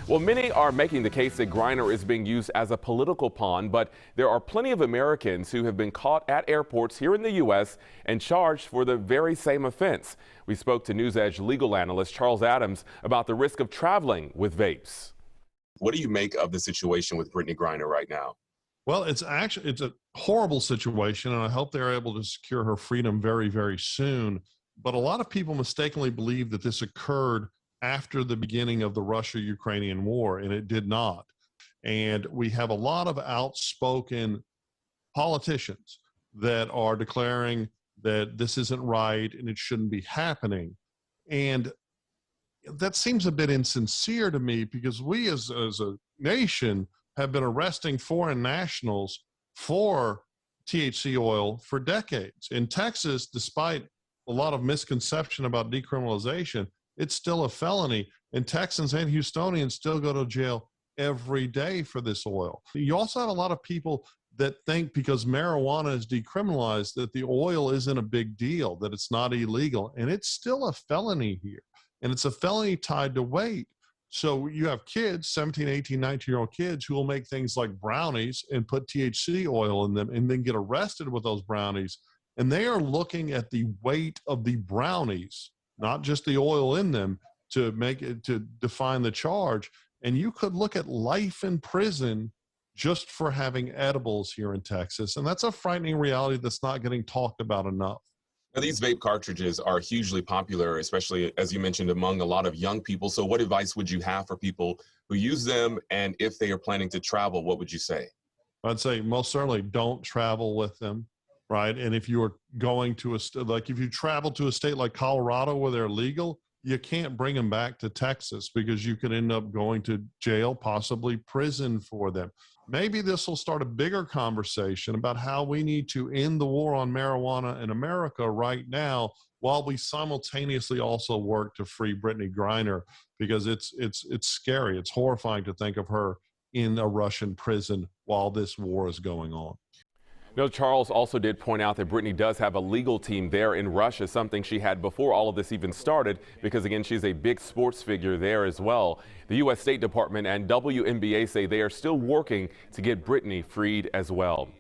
Well, many are making the case that Griner is being used as a political pawn, but there are plenty of Americans who have been caught at airports here in the U.S. and charged for the very same offense. We spoke to NewsEdge legal analyst Charles Adams about the risk of traveling with vapes. What do you make of the situation with Brittney Griner right now? Well, it's a horrible situation, and I hope they're able to secure her freedom very, very soon. But a lot of people mistakenly believe that this occurred after the beginning of the Russia-Ukrainian war, and it did not. And we have a lot of outspoken politicians that are declaring that this isn't right and it shouldn't be happening. And that seems a bit insincere to me, because we as a nation have been arresting foreign nationals for THC oil for decades. In Texas, despite a lot of misconception about decriminalization, it's still a felony, and Texans and Houstonians still go to jail every day for this oil. You also have a lot of people that think because marijuana is decriminalized that the oil isn't a big deal, that it's not illegal, and it's still a felony here, and it's a felony tied to weight. So you have kids, 17, 18, 19-year-old kids, who will make things like brownies and put THC oil in them and then get arrested with those brownies. And they are looking at the weight of the brownies, not just the oil in them, to define the charge. And you could look at life in prison just for having edibles here in Texas. And that's a frightening reality that's not getting talked about enough. Now, these vape cartridges are hugely popular, especially, as you mentioned, among a lot of young people. So what advice would you have for people who use them? And if they are planning to travel, what would you say? I'd say most certainly don't travel with them, right? And if you are going to if you travel to a state like Colorado where they're legal, you can't bring them back to Texas, because you could end up going to jail, possibly prison for them. Maybe this will start a bigger conversation about how we need to end the war on marijuana in America right now, while we simultaneously also work to free Brittney Griner, because it's scary. It's horrifying to think of her in a Russian prison while this war is going on. Charles also did point out that Brittney does have a legal team there in Russia, something she had before all of this even started, because again, she's a big sports figure there as well. The U.S. State Department and WNBA say they are still working to get Brittney freed as well.